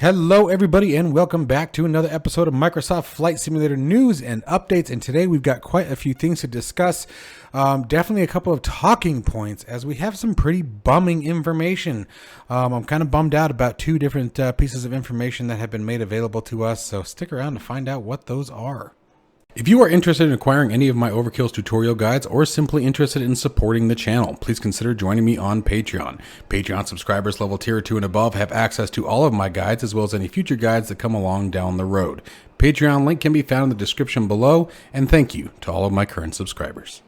Hello everybody and welcome back to another episode of Microsoft Flight Simulator news and updates. And today we've got quite a few things to discuss. Definitely a couple of talking points as we have some pretty bumming information. I'm kind of bummed out about two different pieces of information that have been made available to us. So stick around to find out what those are. If you are interested in acquiring any of my Overkills tutorial guides or simply interested in supporting the channel, please consider joining me on Patreon. Patreon subscribers level tier 2 and above have access to all of my guides as well as any future guides that come along down the road. Patreon link can be found in the description below, and thank you to all of my current subscribers.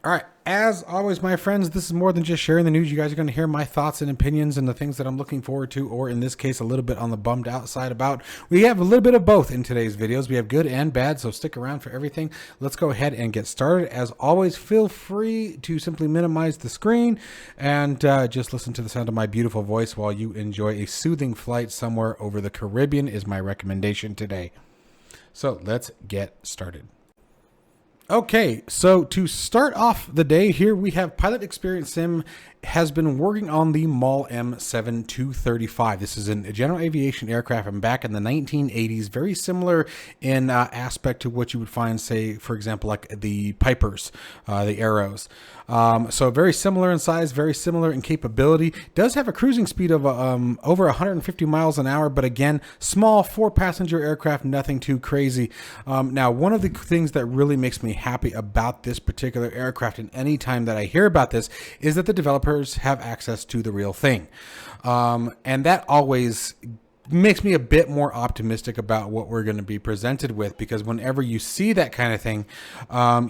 All right, as always, my friends, this is more than just sharing the news. You guys are going to hear my thoughts and opinions and the things that I'm looking forward to, or in this case, a little bit on the bummed out side about. We have a little bit of both in today's videos. We have good and bad, so stick around for everything. Let's go ahead and get started. As always, feel free to simply minimize the screen and just listen to the sound of my beautiful voice while you enjoy a soothing flight somewhere over the Caribbean is my recommendation today. So let's get started. Okay, so to start off the day here, we have Pilot Experience Sim has been working on the MAL M7235. This is a general aviation aircraft from back in the 1980s, very similar in aspect to what you would find, say, for example, like the Pipers, the Arrows. So very similar in size, very similar in capability. Does have a cruising speed of over 150 miles an hour, but again, small 4-passenger aircraft, nothing too crazy. Now, one of the things that really makes me happy about this particular aircraft, and any time that I hear about this, is that the developers have access to the real thing. And that always makes me a bit more optimistic about what we're going to be presented with, because whenever you see that kind of thing,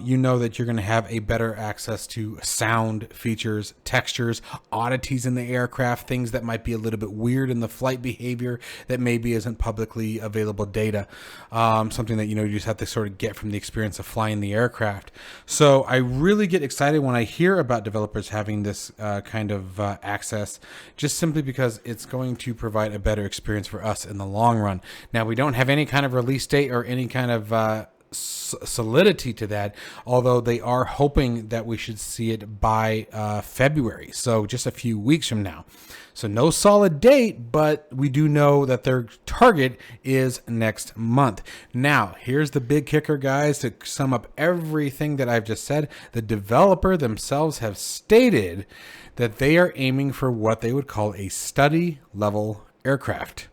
you know that you're going to have a better access to sound features, textures, oddities in the aircraft, things that might be a little bit weird in the flight behavior that maybe isn't publicly available data, something that, you know, you just have to sort of get from the experience of flying the aircraft. So I really get excited when I hear about developers having this kind of access, just simply because it's going to provide a better experience for us in the long run. Now, we don't have any kind of release date or any kind of solidity to that, although they are hoping that we should see it by February, so just a few weeks from now. So no solid date, but we do know that their target is next month. Now, here's the big kicker, guys. To sum up everything that I've just said, the developer themselves have stated that they are aiming for what they would call a study level aircraft.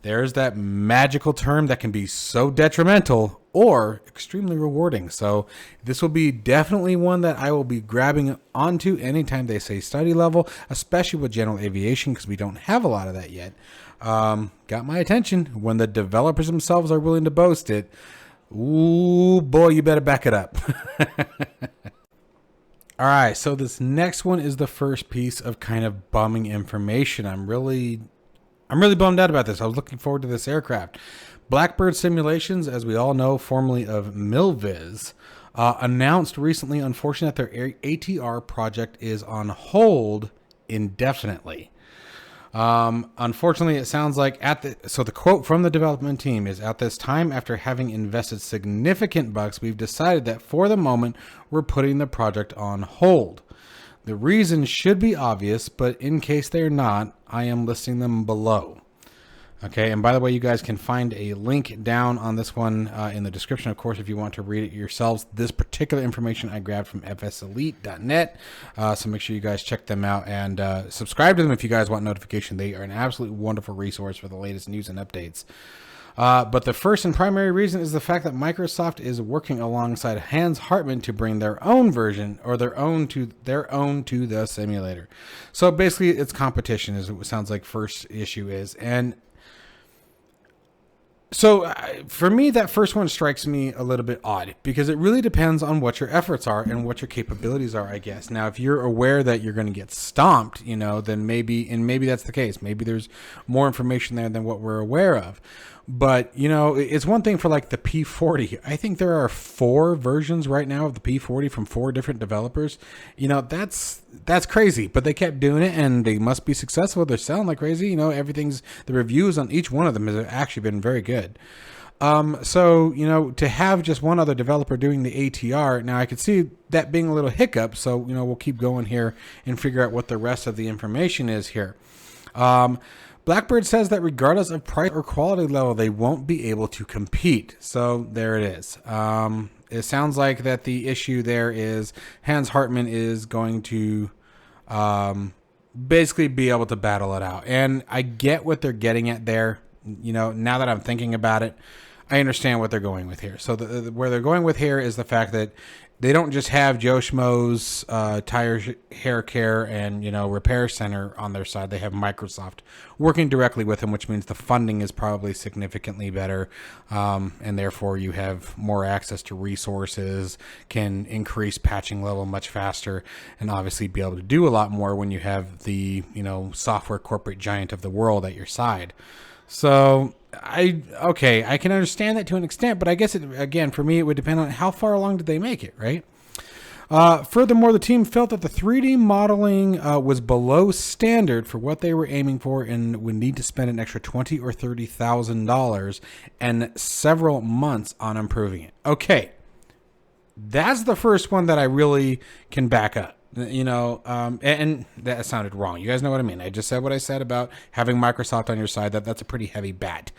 There's that magical term that can be so detrimental or extremely rewarding. So this will be definitely one that I will be grabbing onto anytime they say study level, especially with general aviation, because we don't have a lot of that yet. Got my attention when the developers themselves are willing to boast it. Ooh, boy, you better back it up. All right, so this next one is the first piece of kind of bumming information. I'm really bummed out about this. I was looking forward to this aircraft. Blackbird Simulations, as we all know, formerly of Milviz, announced recently, unfortunately, that their ATR project is on hold indefinitely. Unfortunately, it sounds like so the quote from the development team is, "At this time, after having invested significant bucks, we've decided that for the moment, we're putting the project on hold. The reasons should be obvious, but in case they're not, I am listing them below." Okay, and by the way, you guys can find a link down on this one in the description, of course, if you want to read it yourselves. This particular information I grabbed from fselite.net, so make sure you guys check them out and subscribe to them if you guys want notification. They are an absolutely wonderful resource for the latest news and updates. But the first and primary reason is the fact that Microsoft is working alongside Hans Hartmann to bring their own version or their own to the simulator. So basically, it's competition, is what it sounds like first issue is. And so for me, that first one strikes me a little bit odd, because it really depends on what your efforts are and what your capabilities are, I guess. Now, if you're aware that you're going to get stomped, you know, then maybe that's the case. Maybe there's more information there than what we're aware of. But, you know, it's one thing for like the P40. I think there are 4 versions right now of the P40 from 4 different developers. You know, that's crazy, but they kept doing it and they must be successful. They're selling like crazy. You know, the reviews on each one of them has actually been very good. So, you know, to have just one other developer doing the ATR, now I could see that being a little hiccup. So, you know, we'll keep going here and figure out what the rest of the information is here. Blackbird says that regardless of price or quality level, they won't be able to compete. So there it is. It sounds like that the issue there is Hans Hartmann is going to basically be able to battle it out. And I get what they're getting at there. You know, now that I'm thinking about it, I understand what they're going with here. So where they're going with here is the fact that they don't just have Joe Schmo's tire hair care and, you know, repair center on their side. They have Microsoft working directly with them, which means the funding is probably significantly better. And therefore you have more access to resources, can increase patching level much faster, and obviously be able to do a lot more when you have the, you know, software corporate giant of the world at your side. So I can understand that to an extent, but I guess again, for me, it would depend on how far along did they make it, right? Furthermore, the team felt that the 3D modeling was below standard for what they were aiming for and would need to spend an extra $20,000 or $30,000 and several months on improving it. Okay, that's the first one that I really can back up. You know, and that sounded wrong. You guys know what I mean. I just said what I said about having Microsoft on your side. That's a pretty heavy bat.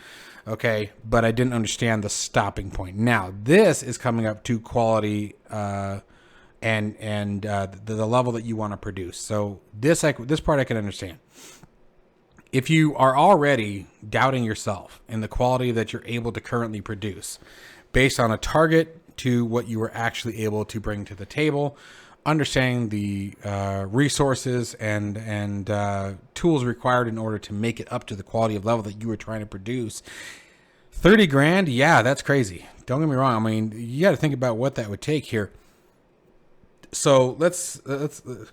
Okay, but I didn't understand the stopping point. Now, this is coming up to quality and the level that you want to produce. So this part I can understand. If you are already doubting yourself in the quality that you're able to currently produce based on a target to what you were actually able to bring to the table, understanding the resources and tools required in order to make it up to the quality of level that you were trying to produce. 30 grand, yeah, that's crazy. Don't get me wrong. I mean, you got to think about what that would take here. So let's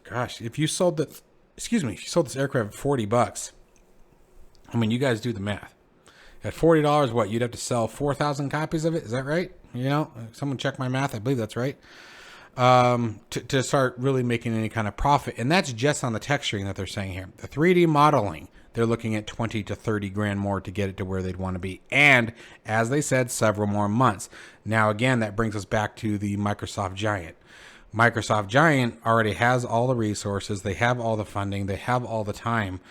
gosh, if you sold that, if you sold this aircraft at $40, I mean, you guys do the math. At $40, what, you'd have to sell 4,000 copies of it? Is that right? You know, someone check my math. I believe that's right. To start really making any kind of profit. And that's just on the texturing that they're saying here. The 3D modeling, they're looking at 20 to 30 grand more to get it to where they'd want to be. And as they said, several more months. Now, again, that brings us back to the Microsoft giant. Microsoft giant already has all the resources. They have all the funding. They have all the time.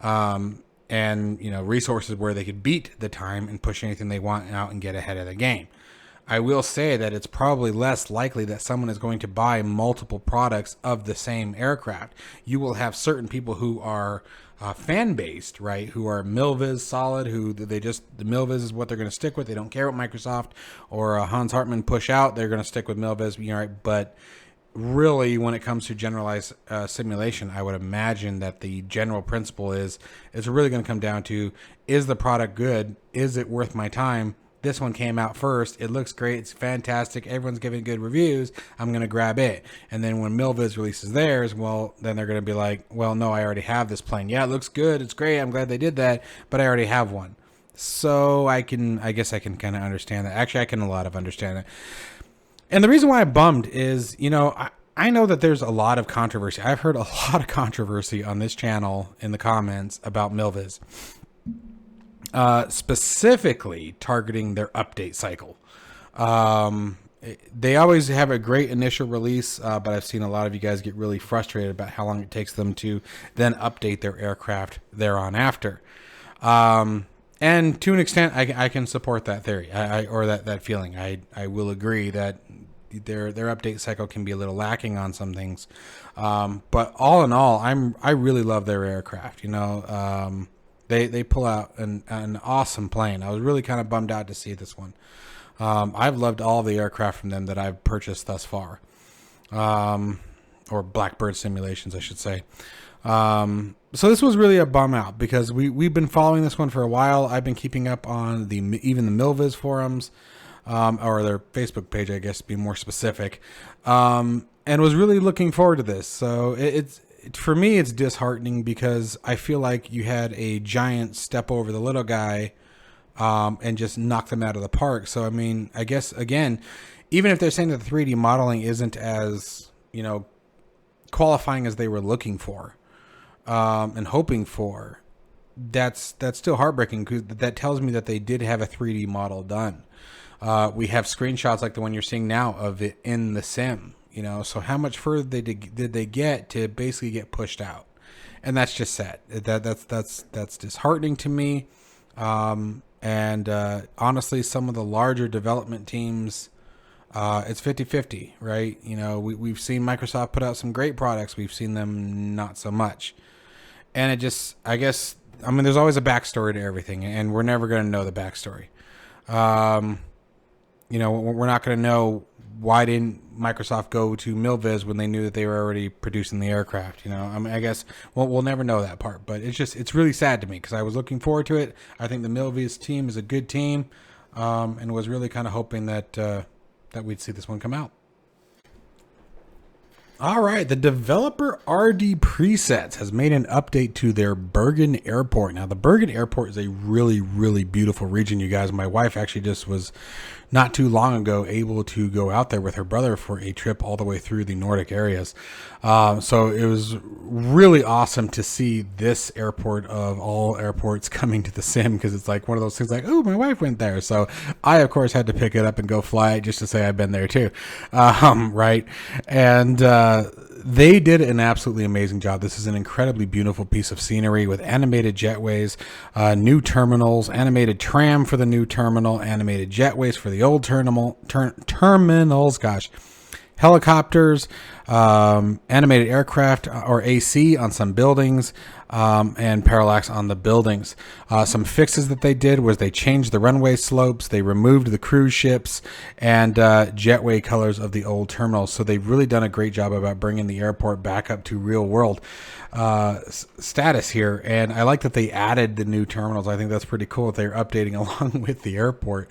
And, you know, resources where they could beat the time and push anything they want out and get ahead of the game. I will say that it's probably less likely that someone is going to buy multiple products of the same aircraft. You will have certain people who are fan-based, right, who are Milviz solid, who the Milviz is what they're going to stick with. They don't care what Microsoft or Hans Hartmann push out. They're going to stick with Milviz, you know, right? But really, when it comes to generalized simulation, I would imagine that the general principle is it's really going to come down to, is the product good? Is it worth my time? This one came out first. It looks great. It's fantastic. Everyone's giving good reviews. I'm going to grab it. And then when Milviz releases theirs, well, then they're going to be like, well, no, I already have this plane. Yeah, it looks good. It's great. I'm glad they did that, but I already have one. So I guess I can kind of understand that. Actually, I can a lot of understand that. And the reason why I'm bummed is, you know, I know that there's a lot of controversy. I've heard a lot of controversy on this channel in the comments about Milviz. Specifically targeting their update cycle. They always have a great initial release, but I've seen a lot of you guys get really frustrated about how long it takes them to then update their aircraft thereon after. And to an extent, I can support that theory, or that feeling. I will agree that their update cycle can be a little lacking on some things. But all in all, I really love their aircraft. You know, They pull out an awesome plane. I was really kind of bummed out to see this one. I've loved all the aircraft from them that I've purchased thus far. Or Blackbird simulations, I should say. So this was really a bum out because we've been following this one for a while. I've been keeping up on even the Milviz forums, or their Facebook page, I guess, to be more specific, and was really looking forward to this. So for me, it's disheartening because I feel like you had a giant step over the little guy and just knock them out of the park. So, I mean, I guess, again, even if they're saying that the 3D modeling isn't as, qualifying as they were looking for and hoping for, that's still heartbreaking, because that tells me that they did have a 3D model done. We have screenshots like the one you're seeing now of it in the sim, so how much further did they get to basically get pushed out? And that's just sad. That's disheartening to me. And honestly, some of the larger development teams, it's 50-50, right? We've seen Microsoft put out some great products. We've seen them not so much. And it just, I guess, there's always a backstory to everything, and we're never going to know the backstory. We're not going to know why didn't Microsoft go to Milviz when they knew that they were already producing the aircraft. I guess we'll never know that part, but it's really sad to me, because I was looking forward to it. I think the Milviz team is a good team, and was really kind of hoping that we'd see this one come out. All right, the developer RD Presets has made an update to their Bergen Airport. Now, the Bergen Airport is a really, really beautiful region, you guys. My wife actually just was not too long ago able to go out there with her brother for a trip all the way through the Nordic areas. So it was really awesome to see this airport of all airports coming to the sim, because it's like one of those things like, oh, my wife went there. So I, of course, had to pick it up and go fly it just to say I've been there too. Right. And they did an absolutely amazing job. This is an incredibly beautiful piece of scenery with animated jetways, new terminals, animated tram for the new terminal, animated jetways for the old terminals, helicopters, animated aircraft or AC on some buildings, and parallax on the buildings. Some fixes that they did was they changed the runway slopes, they removed the cruise ships, and jetway colors of the old terminals. So they've really done a great job about bringing the airport back up to real world status here. And I like that they added the new terminals. I think that's pretty cool that they're updating along with the airport.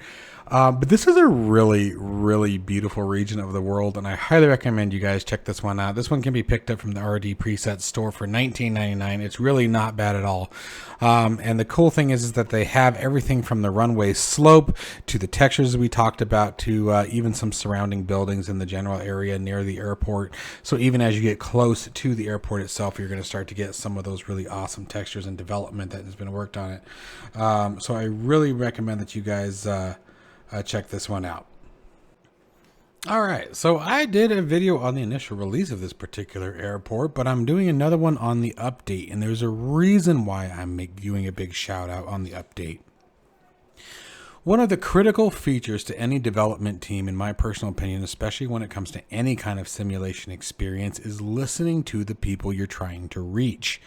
But this is a really, really beautiful region of the world, and I highly recommend you guys check this one out. This one can be picked up from the RD Presets store for $19.99. It's really not bad at all. And the cool thing is that they have everything from the runway slope to the textures we talked about to even some surrounding buildings in the general area near the airport. So even as you get close to the airport itself, you're going to start to get some of those really awesome textures and development that has been worked on it. So I really recommend that you guys check this one out. All right, so I did a video on the initial release of this particular airport, but I'm doing another one on the update, and there's a reason why I'm giving a big shout out on the update. One of the critical features to any development team, in my personal opinion, especially when it comes to any kind of simulation experience, is listening to the people you're trying to reach.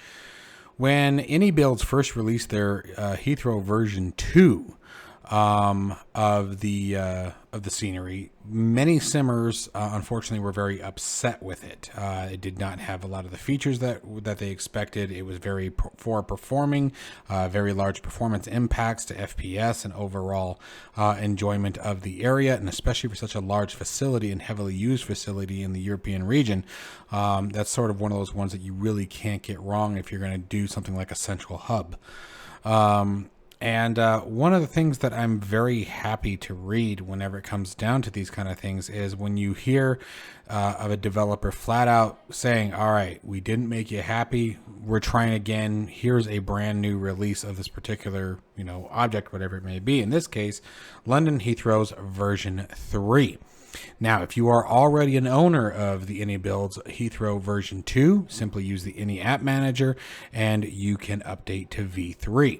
When AnyBuilds first released their Heathrow version 2, of the scenery, many simmers unfortunately were very upset with it. It did not have a lot of the features that they expected. It was very poor performing, very large performance impacts to FPS and overall enjoyment of the area, and especially for such a large facility and heavily used facility in the European region. That's sort of one of those ones that you really can't get wrong if you're going to do something like a central hub. And one of the things that I'm very happy to read whenever it comes down to these kind of things is when you hear of a developer flat out saying, all right, we didn't make you happy, we're trying again, here's a brand new release of this particular, object, whatever it may be. In this case, London Heathrow's version 3. Now, if you are already an owner of the AnyBuilds Heathrow version 2, simply use the Any App Manager and you can update to V3.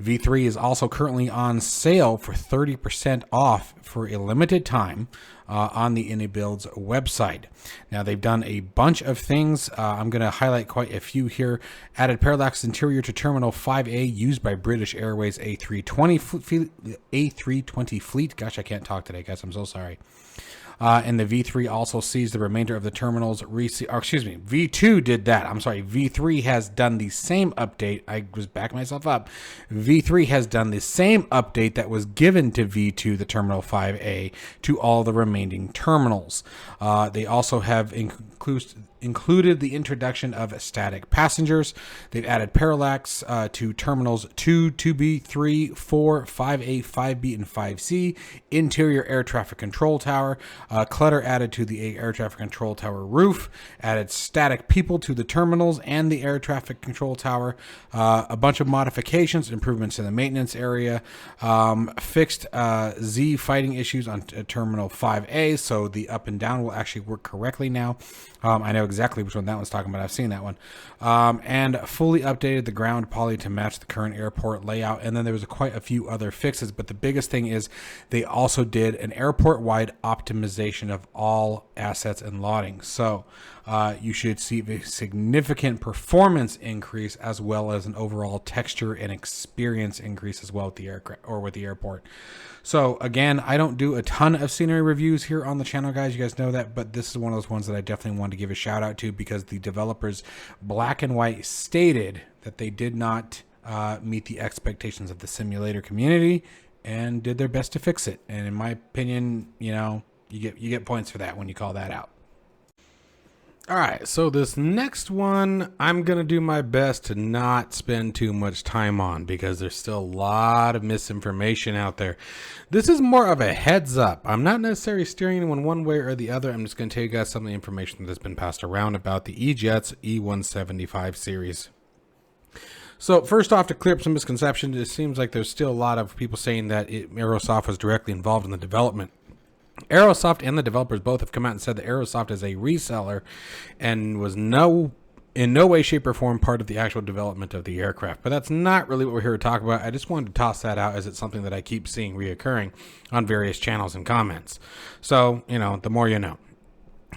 V3 is also currently on sale for 30% off for a limited time on the AnyBuilds website. Now, they've done a bunch of things. I'm going to highlight quite a few here. Added parallax interior to Terminal 5A used by British Airways A320 fleet. Gosh, I can't talk today, guys. I'm so sorry. And the V3 also sees the remainder of the terminals. V2 did that. I'm sorry. V3 has done the same update. I was backing myself up. V3 has done the same update that was given to V2, the Terminal 5A, to all the remaining terminals. They also have included the introduction of static passengers. They've added parallax to terminals 2, 2B, 3, 4, 5A, 5B, and 5C. Interior air traffic control tower. Clutter added to the air traffic control tower roof. Added static people to the terminals and the air traffic control tower. A bunch of modifications, improvements in the maintenance area. Fixed Z fighting issues on terminal 5A, so the up and down will actually work correctly now. I know exactly which one that one's talking about. I've seen that one. And fully updated the ground poly to match the current airport layout. And then there was quite a few other fixes, but the biggest thing is they also did an airport-wide optimization of all assets and loading. So you should see a significant performance increase as well as an overall texture and experience increase as well with the aircraft or with the airport. So again, I don't do a ton of scenery reviews here on the channel, guys. You guys know that, but this is one of those ones that I definitely want to give a shout out to because the developers black and white stated that they did not meet the expectations of the simulator community and did their best to fix it. And in my opinion, you know, you get points for that when you call that out. All right, so this next one, I'm going to do my best to not spend too much time on because there's still a lot of misinformation out there. This is more of a heads up. I'm not necessarily steering anyone one way or the other. I'm just going to tell you guys some of the information that's been passed around about the E-Jet's E175 series. So first off, to clear up some misconceptions, it seems like there's still a lot of people saying that Aerosoft was directly involved in the development. Aerosoft and the developers both have come out and said that Aerosoft is a reseller and was in no way, shape, or form part of the actual development of the aircraft. But that's not really what we're here to talk about. I just wanted to toss that out as it's something that I keep seeing reoccurring on various channels and comments. So, you know, the more you know.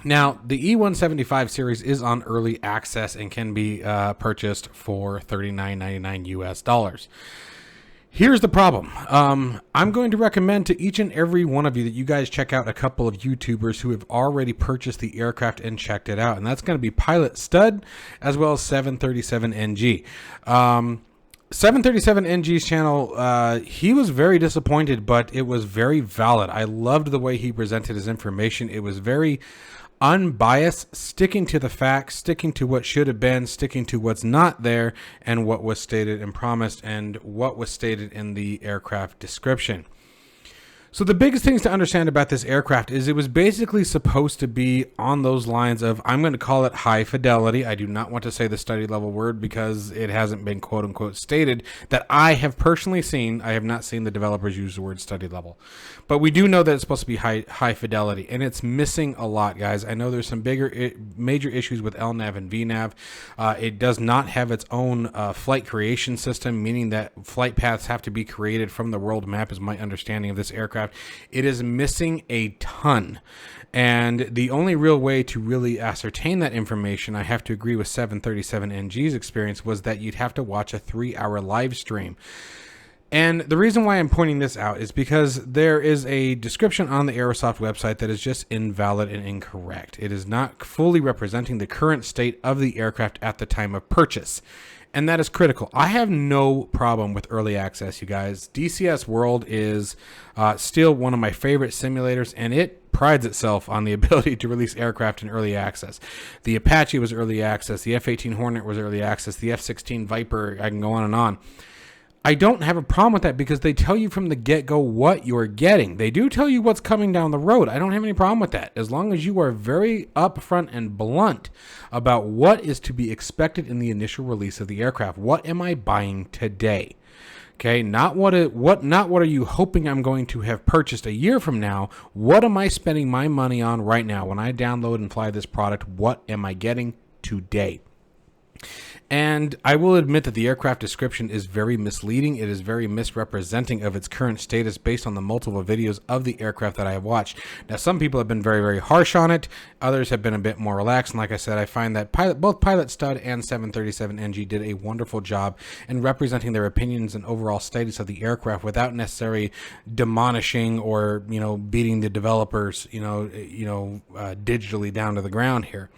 Now, the E175 series is on early access and can be purchased for $39.99 US. Here's the problem. I'm going to recommend to each and every one of you that you guys check out a couple of YouTubers who have already purchased the aircraft and checked it out. And that's going to be Pilot Stud as well as 737NG. 737NG's channel, he was very disappointed, but it was very valid. I loved the way he presented his information. It was very unbiased, sticking to the facts, sticking to what should have been, sticking to what's not there, and what was stated and promised, and what was stated in the aircraft description. So the biggest things to understand about this aircraft is it was basically supposed to be on those lines of, I'm going to call it high fidelity. I do not want to say the study level word because it hasn't been quote unquote stated that I have personally seen. I have not seen the developers use the word study level, but we do know that it's supposed to be high fidelity, and it's missing a lot, guys. I know there's some major issues with LNAV and VNAV. It does not have its own flight creation system, meaning that flight paths have to be created from the world map is my understanding of this aircraft. It is missing a ton, and the only real way to really ascertain that information, I have to agree with 737NG's experience, was that you'd have to watch a 3-hour live stream. And the reason why I'm pointing this out is because there is a description on the Aerosoft website that is just invalid and incorrect. It is not fully representing the current state of the aircraft at the time of purchase. And that is critical. I have no problem with early access, you guys. DCS World is still one of my favorite simulators, and it prides itself on the ability to release aircraft in early access. The Apache was early access. The F-18 Hornet was early access. The F-16 Viper, I can go on and on. I don't have a problem with that because they tell you from the get-go what you're getting. They do tell you what's coming down the road. I don't have any problem with that as long as you are very upfront and blunt about what is to be expected in the initial release of the aircraft. What am I buying today? Okay, not what are you hoping I'm going to have purchased a year from now? What am I spending my money on right now? When I download and fly this product, what am I getting today? And I will admit that the aircraft description is very misleading. It is very misrepresenting of its current status based on the multiple videos of the aircraft that I have watched. Now, some people have been very, very harsh on it. Others have been a bit more relaxed. And like I said, I find that both Pilot Stud and 737NG did a wonderful job in representing their opinions and overall status of the aircraft without necessarily demolishing or, beating the developers, digitally down to the ground here.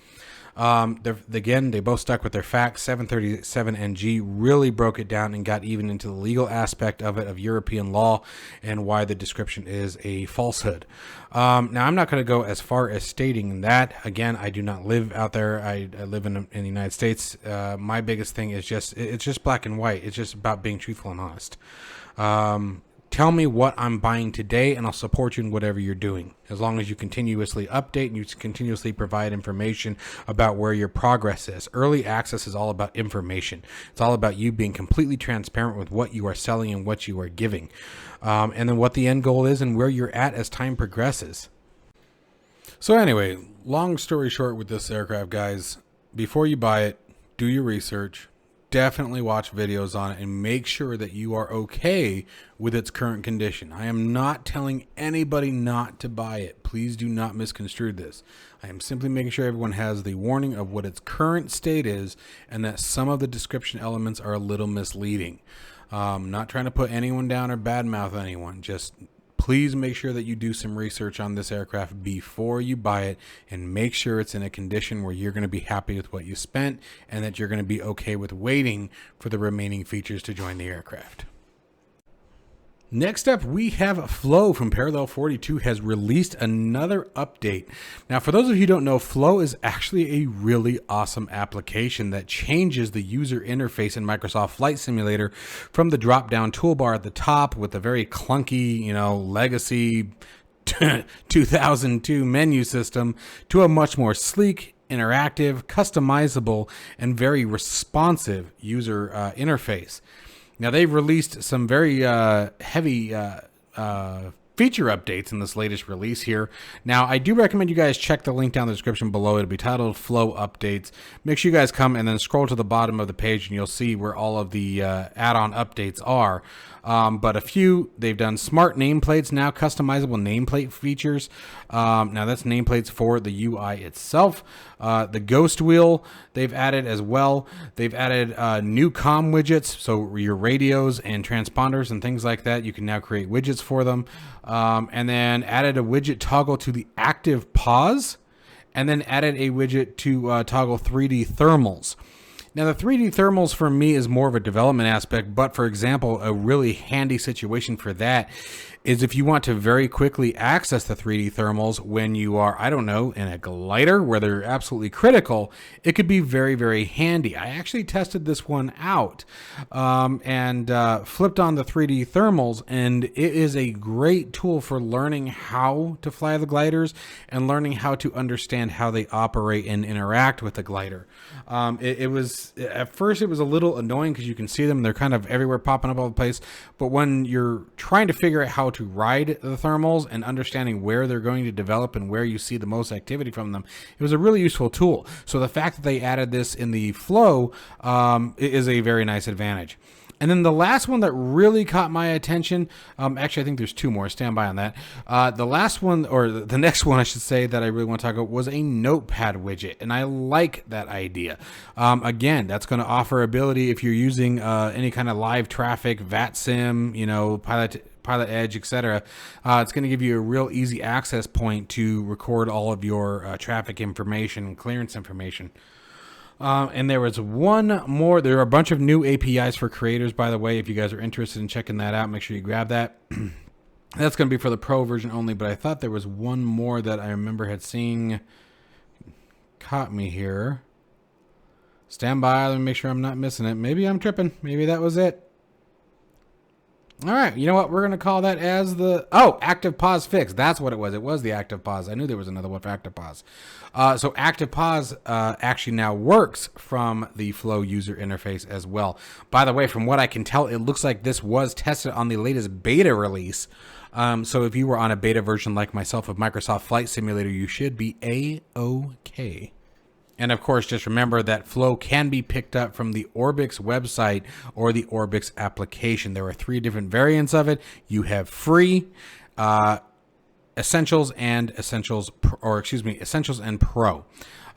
Again, they both stuck with their facts. 737NG really broke it down and got even into the legal aspect of it, of European law, and why the description is a falsehood. Now, I'm not going to go as far as stating that. Again, I do not live out there. I live in the United States. My biggest thing is it's just black and white. It's just about being truthful and honest. Tell me what I'm buying today, and I'll support you in whatever you're doing, as long as you continuously update and you continuously provide information about where your progress is. Early access is all about information. It's all about you being completely transparent with what you are selling and what you are giving, and then what the end goal is and where you're at as time progresses. So anyway, long story short with this aircraft, guys, before you buy it, do your research. Definitely watch videos on it and make sure that you are okay with its current condition. I am not telling anybody not to buy it. Please do not misconstrue this. I am simply making sure everyone has the warning of what its current state is, and that some of the description elements are a little misleading. Not trying to put anyone down or badmouth anyone. Just please make sure that you do some research on this aircraft before you buy it, and make sure it's in a condition where you're going to be happy with what you spent, and that you're going to be okay with waiting for the remaining features to join the aircraft. Next up, we have Flow from Parallel 42 has released another update. Now, for those of you who don't know, Flow is actually a really awesome application that changes the user interface in Microsoft Flight Simulator from the drop-down toolbar at the top with the very clunky, legacy 2002 menu system to a much more sleek, interactive, customizable, and very responsive user interface. Now, they've released some very heavy feature updates in this latest release here. Now, I do recommend you guys check the link down in the description below. It'll be titled Flow Updates. Make sure you guys come and then scroll to the bottom of the page, and you'll see where all of the add-on updates are. But a few, they've done smart nameplates now, customizable nameplate features. Now, that's nameplates for the UI itself. The ghost wheel they've added as well. They've added new comm widgets, so your radios and transponders and things like that, you can now create widgets for them. And then added a widget toggle to the active pause, and then added a widget to toggle 3D thermals. Now, the 3D thermals for me is more of a development aspect, but for example, a really handy situation for that is if you want to very quickly access the 3D thermals when you are, I don't know, in a glider where they're absolutely critical, it could be very, very handy. I actually tested this one out and flipped on the 3D thermals, and it is a great tool for learning how to fly the gliders and learning how to understand how they operate and interact with the glider. It was, at first it was a little annoying because you can see them, they're kind of everywhere, popping up all the place, but when you're trying to figure out how to ride the thermals and understanding where they're going to develop and where you see the most activity from them, it was a really useful tool. So the fact that they added this in the Flow is a very nice advantage. And then the last one that really caught my attention, actually, I think there's two more. Stand by on that. The last one, or the next one, I should say, that I really want to talk about was a notepad widget, and I like that idea. Again, that's going to offer ability if you're using any kind of live traffic, VATSIM, Pilot Edge, etc. It's going to give you a real easy access point to record all of your traffic information and clearance information. And there was one more. There are a bunch of new APIs for creators, by the way. If you guys are interested in checking that out, make sure you grab that. That's going to be for the pro version only, but I thought there was one more that I remember had seen. Caught me here. Stand by. Let me make sure I'm not missing it. Maybe I'm tripping. Maybe that was it. All right, you know what? We're going to call that as the... Oh, active pause fix. That's what it was. It was the active pause. I knew there was another one for active pause. So active pause actually now works from the Flow user interface as well. By the way, from what I can tell, it looks like this was tested on the latest beta release. So if you were on a beta version like myself of Microsoft Flight Simulator, you should be A-OK. And of course, just remember that Flow can be picked up from the Orbix website or the Orbix application. There are 3 different variants of it. You have free, Essentials, and Essentials, Essentials and Pro.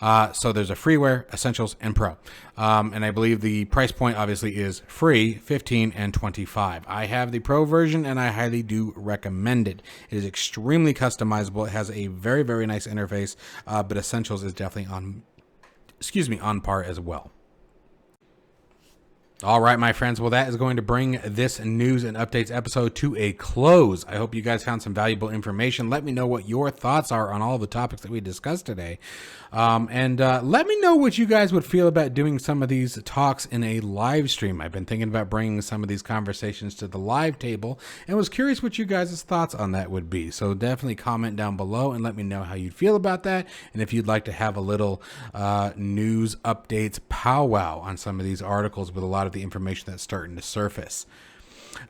So there's a freeware, Essentials, and Pro. And I believe the price point obviously is free, $15 and $25. I have the Pro version, and I highly do recommend it. It is extremely customizable. It has a very, very nice interface, but Essentials is definitely on on par as well. All right, my friends. Well, that is going to bring this news and updates episode to a close. I hope you guys found some valuable information. Let me know what your thoughts are on all the topics that we discussed today. And let me know what you guys would feel about doing some of these talks in a live stream. I've been thinking about bringing some of these conversations to the live table and was curious what you guys' thoughts on that would be. So definitely comment down below and let me know how you'd feel about that. And if you'd like to have a little news updates powwow on some of these articles with a lot of the information that's starting to surface.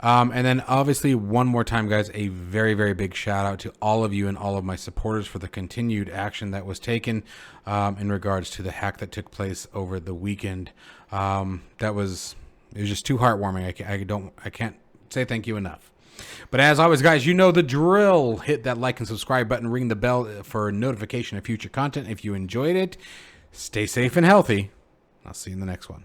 And then obviously one more time, guys, a very, very big shout out to all of you and all of my supporters for the continued action that was taken in regards to the hack that took place over the weekend. It was just too heartwarming. I can't say thank you enough. But as always, guys, you know the drill. Hit that like and subscribe button, ring the bell for notification of future content. If you enjoyed it, stay safe and healthy. I'll see you in the next one.